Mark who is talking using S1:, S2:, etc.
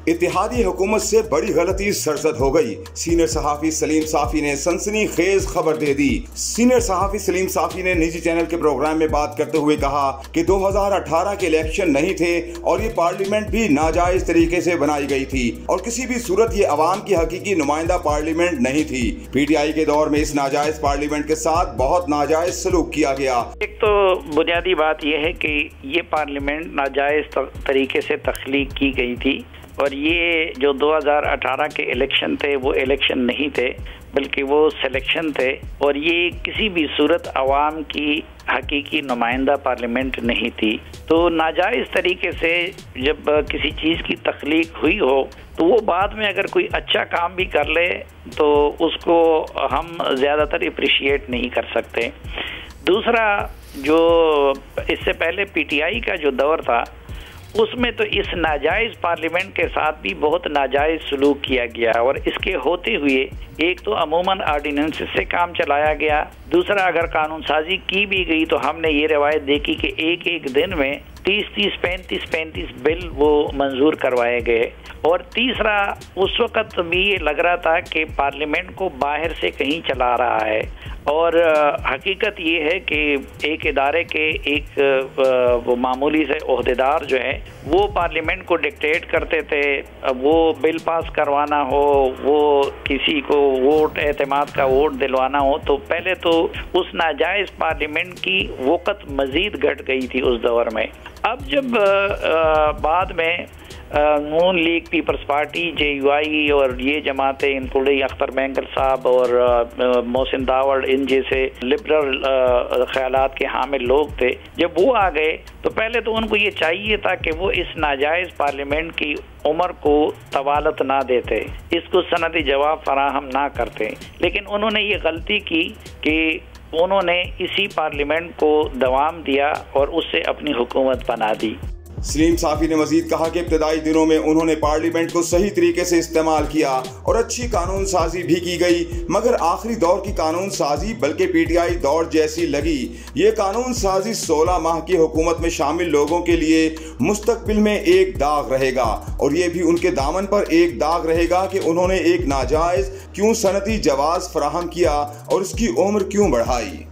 S1: इत्तेहादी हुकूमत से बड़ी गलती सरजद हो गई। सीनियर सहाफी सलीम साफी ने सनसनीखेज खबर दे दी। सीनियर सहाफी सलीम साफी ने निजी चैनल के प्रोग्राम में बात करते हुए कहा कि 2018 के इलेक्शन नहीं थे और ये पार्लियामेंट भी नाजायज तरीके से बनाई गई थी और किसी भी सूरत ये अवाम की हकीकी नुमाइंदा पार्लियामेंट नहीं थी। PTI के दौर में इस नाजायज पार्लियामेंट के साथ बहुत नाजायज सलूक किया गया।
S2: एक तो बुनियादी बात यह है कि ये पार्लियामेंट नाजायज तरीके से तख्लीक की गई थी और ये जो 2018 के इलेक्शन थे वो इलेक्शन नहीं थे बल्कि वो सिलेक्शन थे और ये किसी भी सूरत अवाम की हकीकी नुमाइंदा पार्लियामेंट नहीं थी। तो नाजायज़ तरीके से जब किसी चीज़ की तख्लीक हुई हो तो वो बाद में अगर कोई अच्छा काम भी कर ले तो उसको हम ज़्यादातर अप्रिशिएट नहीं कर सकते। दूसरा, जो इससे पहले PTI का जो दौर था उसमें तो इस नाजायज़ पार्लियामेंट के साथ भी बहुत नाजायज़ सलूक किया गया और इसके होते हुए एक तो अमूमन आर्डिनेंस से काम चलाया गया। दूसरा, अगर कानून साजी की भी गई तो हमने ये रवायत देखी कि एक एक दिन में 35 बिल वो मंजूर करवाए गए। और तीसरा, उस वक़्त भी ये लग रहा था कि पार्लियामेंट को बाहर से कहीं चला रहा है और हकीकत ये है कि एक इदारे के एक वो मामूली से ओहदेदार जो है वो पार्लियामेंट को डिक्टेट करते थे। वो बिल पास करवाना हो, वो किसी को वोट एतमाद का वोट दिलवाना हो, तो पहले तो उस नाजायज़ पार्लियामेंट की वक़्त मज़ीद घट गई थी उस दौर में। अब जब बाद में नून लीग, पीपल्स पार्टी, JUI और ये जमातें इंक्लूडिंग अख्तर बैंगल साहब और मोहसिन दावड़, इन जैसे लिबरल ख्यालात के हामिल लोग थे, जब वो आ गए तो पहले तो उनको ये चाहिए था कि वो इस नाजायज़ पार्लियामेंट की उम्र को तवालत ना देते, इसको सनदी जवाब फराहम ना करते। लेकिन उन्होंने ये गलती की कि उन्होंने इसी पार्लियामेंट को दवाम दिया और उससे अपनी हुकूमत बना दी।
S1: सलीम साफी ने मजीद कहा कि इब्तदाई दिनों में उन्होंने पार्लियामेंट को सही तरीके से इस्तेमाल किया और अच्छी कानून साजी भी की गई, मगर आखिरी दौर की कानून साजी बल्कि PTI दौर जैसी लगी। ये कानून साजी 16 माह की हुकूमत में शामिल लोगों के लिए मुस्तकबिल में एक दाग रहेगा और ये भी उनके दामन पर एक दाग रहेगा कि उन्होंने एक नाजायज क्यों सनदी जवाज फराहम किया और उसकी उम्र क्यों बढ़ाई।